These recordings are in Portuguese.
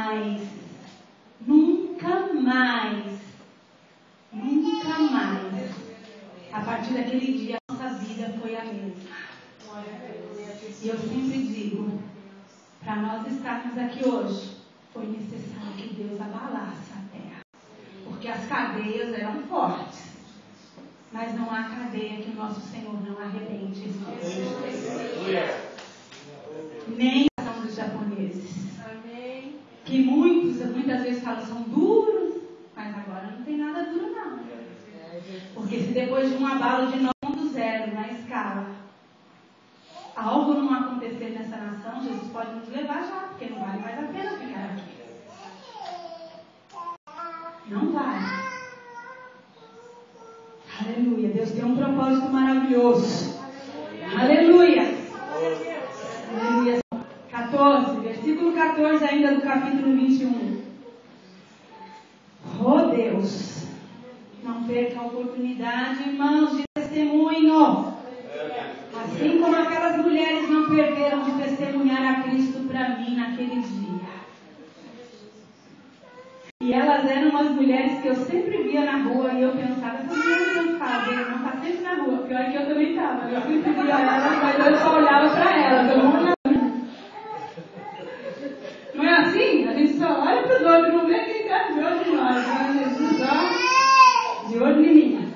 mais, nunca mais, nunca mais, a partir daquele dia, a nossa vida foi a mesma. E eu sempre digo, para nós estarmos aqui hoje, foi necessário que Deus abalasse a terra. Porque as cadeias eram fortes. Mas não há cadeia que o nosso Senhor não arrebente. Nem a ação dos japoneses. Que muitas vezes falam são duros, mas agora não tem nada duro não. Porque se depois de um abalo de 9.0 na escala, algo não acontecer nessa nação, Jesus pode nos levar já, porque não vale mais a pena ficar aqui. Não vale. Aleluia. Deus tem um propósito maravilhoso. Aleluia. Aleluia. 14, versículo 14 ainda do capítulo 21. Oh Deus, não perca a oportunidade, irmãos, de testemunho. Assim como aquelas mulheres não perderam de testemunhar a Cristo para mim naquele dia. E elas eram umas mulheres que eu sempre via na rua e eu pensava, essas mulheres não fazem, não está sempre na rua. Pior é que eu também estava. Eu sempre via elas, mas eu só olhava para elas. Eu não é assim? A gente só olha para os outros, não vê quem está de olho em nós. Mas Jesus só de olho em mim.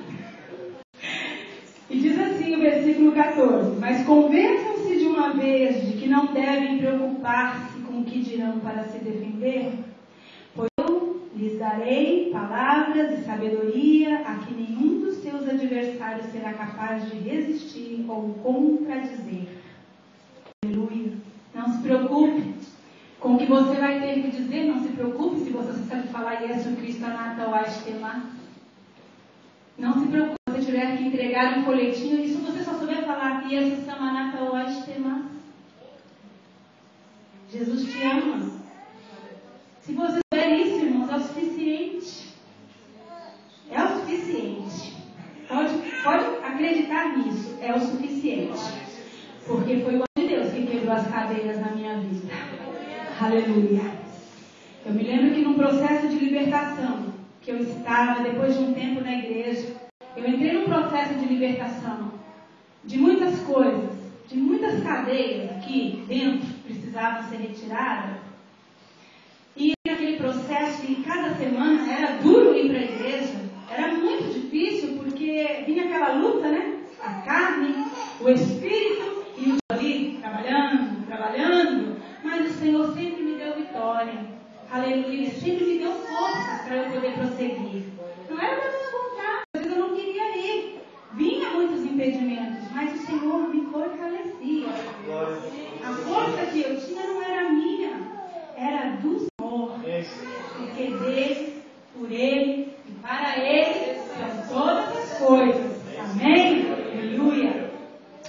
E diz assim o versículo 14: mas convençam-se de uma vez de que não devem preocupar-se com o que dirão para se defender, pois eu lhes darei palavras de sabedoria a que nenhum dos seus adversários será capaz de resistir ou contradizer. Aleluia. Não se preocupe com o que você vai ter que dizer, não se preocupe se você sabe falar Jesus Cristo Natal Ashtema. Não se preocupe se você tiver que entregar um folhetinho, e se você só souber falar Jesus Natal Ashtema. Jesus te ama. Se você souber isso, irmãos, é o suficiente. É o suficiente. Pode acreditar nisso, é o suficiente. Porque foi o amor de Deus que quebrou as cadeias na minha vida. Aleluia. Eu me lembro que num processo de libertação que eu estava, depois de um tempo na igreja, eu entrei num processo de libertação de muitas coisas, de muitas cadeias que dentro precisavam ser retiradas. E naquele processo, em cada semana, era duro ir para a igreja, era muito difícil, porque vinha aquela luta, né? A carne, o espírito, e eu ali trabalhando, mas o Senhor sempre me deu vitória. Aleluia, Ele sempre me deu forças para eu poder prosseguir. Não era da minha vontade, às vezes eu não queria ir. Vinha muitos impedimentos, mas o Senhor me fortalecia. A força que eu tinha não era minha, era do Senhor. Porque dele, por Ele e para Ele são todas as coisas. Amém? Aleluia.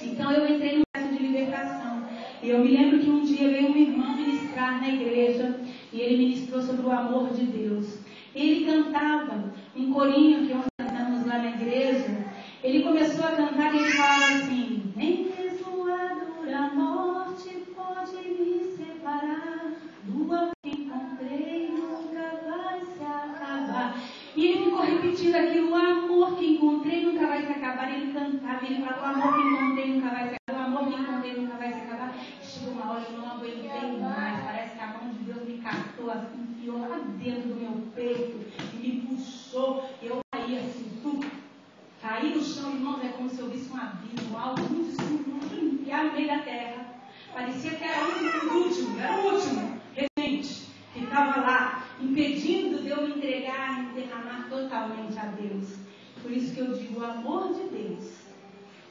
Então eu entrei num processo de libertação. E eu me lembro que um dia veio um irmão ministrar na igreja. E ele ministrou sobre o amor de Deus. Ele cantava um corinho que nós cantamos lá na igreja. Ele começou a cantar e ele falava assim: nem mesmo a dura morte pode me separar do amor que encontrei, nunca vai se acabar. E ele ficou repetindo aquilo: o amor que encontrei nunca vai se acabar. Ele cantava e ele falava: o amor que encontrei nunca vai se acabar, o amor que encontrei nunca vai se acabar. Chegou uma hora que eu não aguentei mais, parece que a mão de Deus me catou, assim, enfiou lá dentro do meu peito e me puxou. Eu caí assim, caí no chão, irmãos, é como se eu visse um abismo, algo muito escuro, enfiado no meio da terra. Parecia que era o último recente, que estava lá, impedindo de eu me entregar e me derramar totalmente a Deus. Por isso que eu digo, o amor de Deus,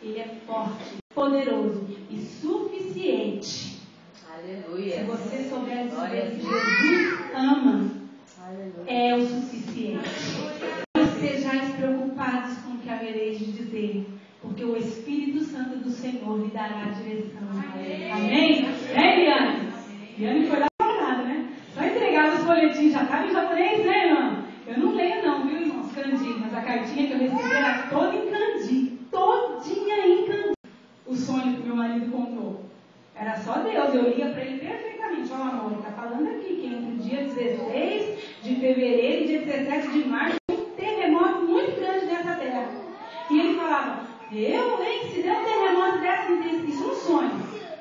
Ele é forte, poderoso e suficiente. Aleluia. Se você souber dizer que Jesus ama, aleluia, é o suficiente. Não estejais preocupados com o que havereis de dizer, porque o Espírito Santo do Senhor lhe dará a direção. Amém? Amém? Liane? Liane foi lá para nada, né? Só entregava os folhetinhos, já estava em japonês, né, irmão? Eu não leio não, viu, irmãos? Kanji, mas a cartinha que eu recebi era toda em kanji. Todinha em kanji. O sonho que meu marido contou. Era só Deus, eu lia para ele perfeitamente. Ó, amor, ele está falando aqui que entre o dia 16 fevereiro e dia 17 de março, um terremoto muito grande nessa terra. E ele falava, se der um terremoto dessa intensidade, isso é um sonho.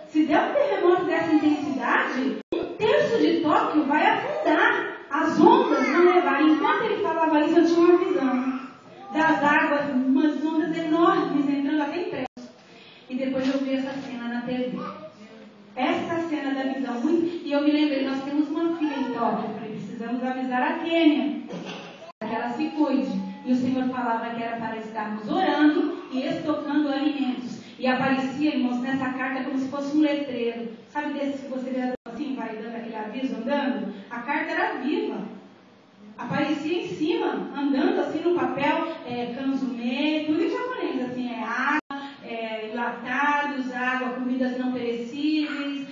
Se der um terremoto dessa intensidade, 1/3 de Tóquio vai afundar. As ondas vão levar. Enquanto ele falava isso, eu tinha uma visão das águas, umas ondas enormes entrando até em prédios. E depois eu vi essa cena na TV. Essa cena da visão. E eu me lembrei, nós temos uma filha em Tóquio. Eu falei, precisamos avisar a Quênia, para que ela se cuide. E o Senhor falava que era para estarmos orando e estocando alimentos. E aparecia, irmãos, nessa carta como se fosse um letreiro. Sabe desses que você vê assim, vai dando aquele aviso andando? A carta era viva. Aparecia em cima, andando assim no papel, kanzume, tudo em japonês, assim, água, enlatados, água, comidas não perecíveis,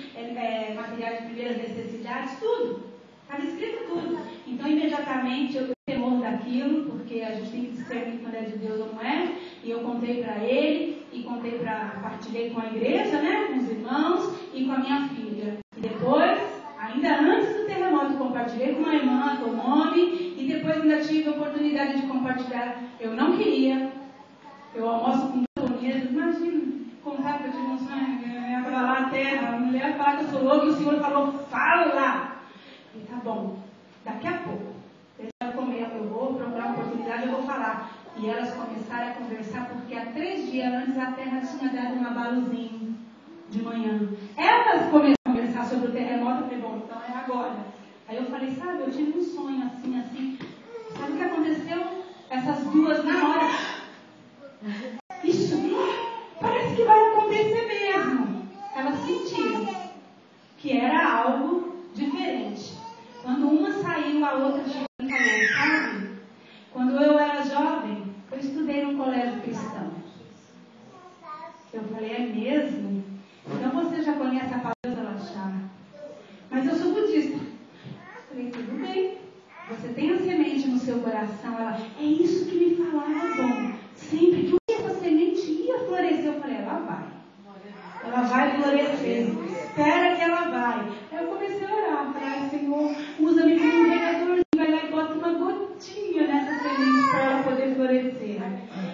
materiais de primeiras necessidades, tudo. Estava escrito tudo. Então, imediatamente, eu temor daquilo, porque a gente tem que discernir quando é de Deus ou não é. E eu contei para ele, e partilhei com a igreja, né, com os irmãos e com a minha filha. E depois, ainda antes do terremoto, compartilhei com uma irmã, com o nome, e depois ainda tive a oportunidade de compartilhar. Eu não queria, eu almoço com japoneses, imagina, contar para ti, ia para lá a terra, a mulher fala que eu sou louca, e o Senhor falou, fala! E tá bom, daqui a pouco, eu vou procurar uma oportunidade, eu vou falar. E elas começaram a conversar, porque há 3 dias antes a terra tinha dado um abalozinho de manhã. Elas começaram a conversar sobre o terremoto, eu falei, bom, então é agora. Aí eu falei, sabe, eu tive um sonho assim. Sabe o que aconteceu? Essas duas na hora. Isso, parece que vai acontecer mesmo. Elas sentiram que era algo diferente. Quando uma saiu, a outra chegou e falou, sabe, quando eu era jovem, eu estudei num colégio cristão. Eu falei, é mesmo? Então você já conhece a palavra Lachá. Mas eu sou budista. Eu falei, tudo bem. Você tem a semente no seu coração. Ela, é isso que me falavam. Sempre que essa semente ia florescer, eu falei, ela vai. Ela vai florescer. Espera que ela vai. Aí eu comecei a orar. Falei, Senhor, usa-me como um regador. Vai lá e bota uma gotinha nessa semente para ela poder florescer.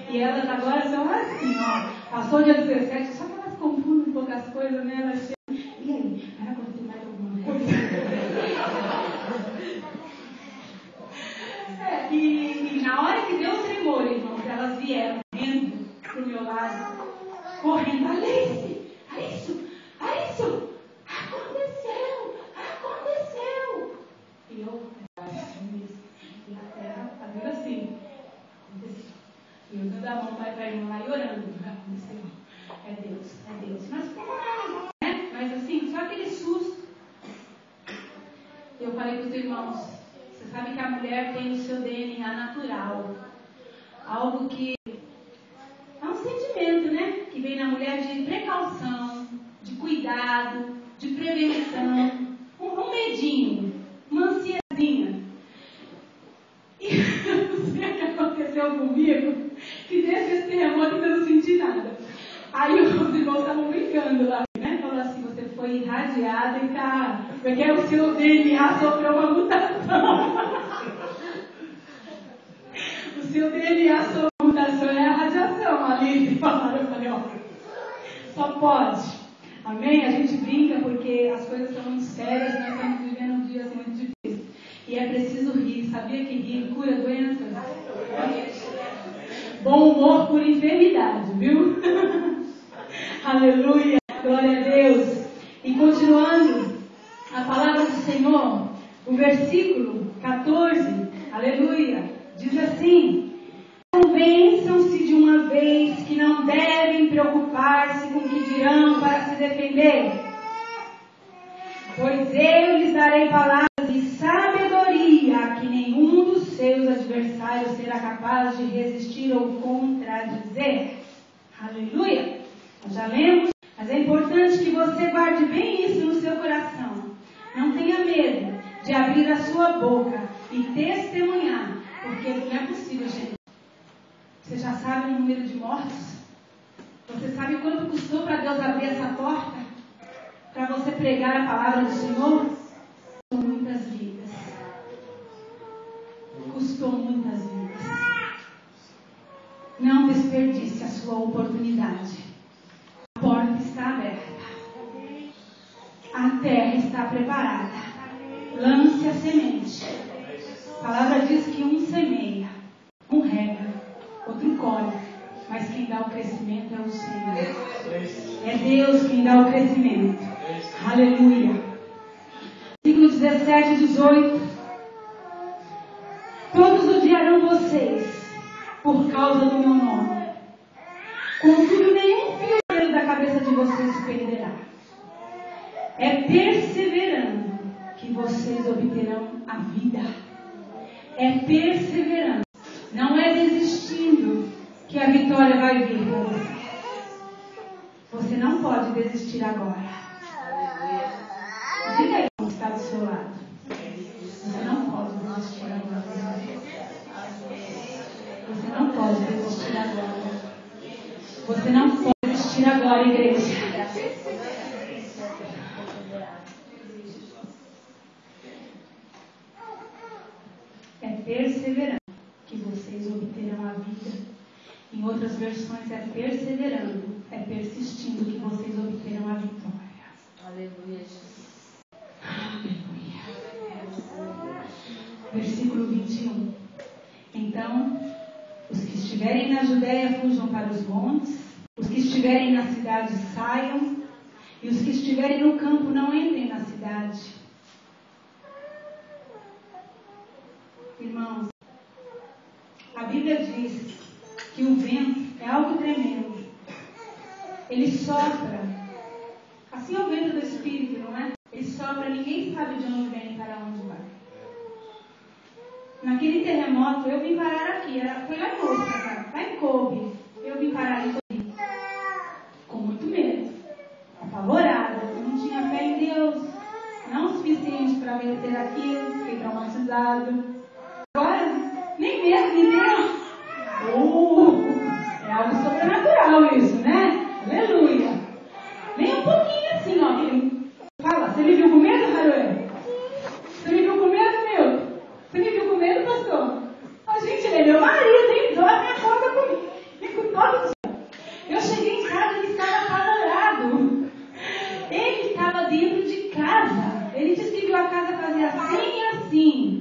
E elas agora são assim, ó. Passou o dia 17, só que elas confundem um pouco as coisas, né? Elas chegam, e aí? Vai acontecer mais alguma coisa? E na hora que deu o tremor, irmãos, elas vieram correndo pro meu lado, correndo, Alice, aconteceu. E eu, e a terra fazendo assim, aconteceu. E eu dando a mão para a irmã lá e orando, aconteceu. É Deus. Mas como não, né? Mas assim, só aquele susto. Eu falei para os irmãos, você sabe que a mulher tem o seu DNA natural. Algo que é um sentimento, né? Que vem na mulher de precaução, de cuidado, de prevenção. Um medinho, uma ansiazinha. E eu não sei o que aconteceu comigo, que desde esse terremoto eu não senti nada. Aí os irmãos estavam brincando lá, né? Falou assim, você foi irradiada e tá... Porque o seu DNA sofreu uma mutação. O seu DNA sofreu uma mutação, é a radiação. Ali falaram, eu falei, ó, só pode. Amém? A gente brinca porque as coisas são muito sérias, nós estamos vivendo dias muito difíceis. E é preciso rir. Sabia que rir cura doenças? Bom humor cura enfermidade, viu? Aleluia, glória a Deus. E continuando a palavra do Senhor, o versículo 14, aleluia, diz assim: convençam-se de uma vez que não devem preocupar-se com o que dirão para se defender, pois eu lhes darei palavras de sabedoria a que nenhum dos seus adversários será capaz de resistir ou contradizer. Aleluia! Nós já lemos, mas é importante que você guarde bem isso no seu coração. Não tenha medo de abrir a sua boca e testemunhar, porque não é possível, gente. Você já sabe o número de mortos? Você sabe quanto custou para Deus abrir essa porta? Para você pregar a palavra do Senhor? São muitas vidas. sua oportunidade. A porta está aberta. A terra está preparada. Lance a semente. A palavra diz que um semeia, um rega, outro colhe. Mas quem dá o crescimento é o Senhor. É Deus quem dá o crescimento. Aleluia. Versículo 17 e 18. Todos odiarão vocês por causa do meu nome. Contudo, nenhum fio da cabeça de vocês se perderá. É perseverando que vocês obterão a vida. É perseverando. Não é desistindo que a vitória vai vir para você. Você não pode desistir agora. Diga aí como está do seu lado. Você não pode desistir agora. Você não pode desistir agora. Você não pode desistir agora, igreja. É perseverando que vocês obterão a vida. Em outras versões é perseverando, é persistindo que vocês obterão a vitória. Aleluia, Jesus. Aleluia. Versículo 21. Então, os que estiverem na Judéia fujam para os montes, os que estiverem na cidade saiam, e os que estiverem no campo não entrem na cidade. Irmãos, a Bíblia diz que o vento é algo tremendo. Ele sopra. Assim é o vento do Espírito, não é? Ele sopra, ninguém sabe de onde vem e para onde vai. Naquele terremoto, eu vim parar aqui. Foi lá em Osaka, lá em Kobe. Eu vim parar em Kobe. Com muito medo. Apavorada. Eu não tinha fé em Deus. Não o suficiente para vencer aquilo. Fiquei traumatizado. Agora, nem medo me deu. É algo sobrenatural isso, né? Aleluia. Nem um pouquinho assim, ó. Fala, você me viu com medo, Haruel? Você me viu com medo, meu? Você me viu com medo, pastor? A gente, ele é meu marido, hein? Dó minha conta comigo. Fico todo dia. Eu cheguei em casa, ele estava apavorado. Ele estava dentro de casa. Ele disse que viu a casa fazer assim e assim.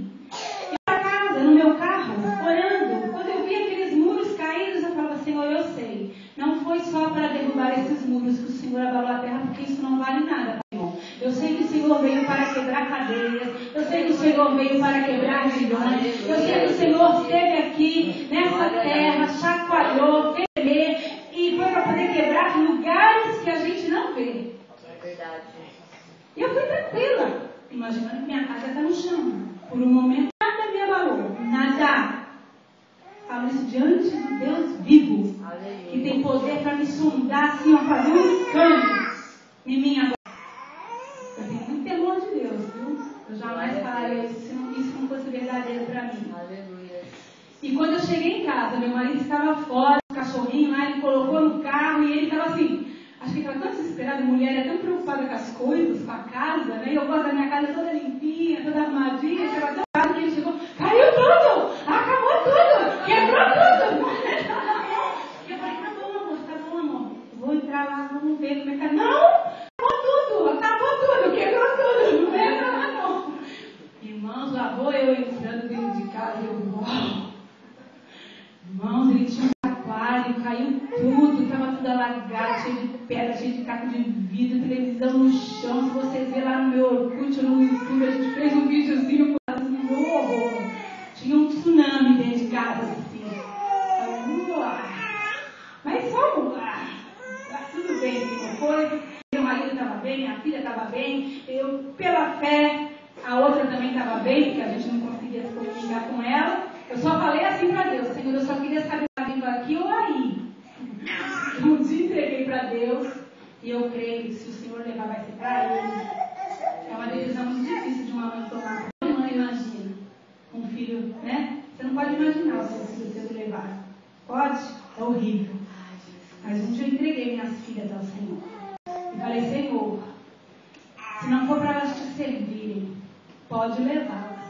No meu carro, orando, quando eu vi aqueles muros caídos, eu falava, Senhor, eu sei, não foi só para derrubar esses muros que o Senhor abalou a terra, porque isso não vale nada, Senhor. Eu sei que o Senhor veio para quebrar cadeias, eu sei que o Senhor veio para quebrar grilhões, eu sei que o Senhor esteve aqui nessa terra, chacoalhou, fez e foi para poder quebrar lugares que a gente não vê. É verdade. E eu fui tranquila, imaginando que minha casa está no chão. Por um momento, nada me abalou. Nada. Falo isso diante do Deus vivo. Aleluia. Que tem poder para me sondar assim, ó, fazer um escândalo em mim agora. Eu tenho muito temor de Deus, viu? Eu jamais falaria isso se isso não fosse verdadeiro para mim. Aleluia. E quando eu cheguei em casa, meu marido estava fora, o cachorrinho lá, ele colocou no carro e ele estava assim. Acho que ele estava tão desesperado, mulher é tão preocupada com as coisas, com a casa, né? Eu gosto da minha casa toda limpinha, toda arrumadinha, estava tão errado que ele chegou, caiu tudo, acabou tudo, quebrou tudo. E eu falei, tá bom, amor, vou entrar lá, vamos ver como é que tá. Não, acabou tudo, quebrou tudo, não entra lá não. Irmãos, lá vou eu entrando dentro de casa, uau. Irmãos, ele tinha um aquário, caiu tudo, estava tudo alagado, cheio de pedra, cheio de caco de vidro, televisão no chão. Se vocês verem lá no meu Orkut ou no YouTube, a gente fez um videozinho por causa do horror. Tinha um tsunami dentro de casa, assim. Mas vamos lá. Tá tudo bem, assim, foi. Meu marido estava bem, minha filha estava bem. Eu, pela fé, a outra também estava bem, porque a gente não conseguia se comunicar com ela. Eu só falei assim para Deus, Senhor, eu só queria saber se está vindo aqui ou aí. Eu te entreguei para Deus e eu creio que se o Senhor levar vai ser para Ele. É uma decisão muito difícil de uma mãe tomar. Uma mãe imagina um filho, né? Você não pode imaginar o seu filho sendo levado. Pode? É horrível. Mas um dia eu entreguei minhas filhas ao Senhor. E falei, Senhor, se não for para elas te servirem, pode levar.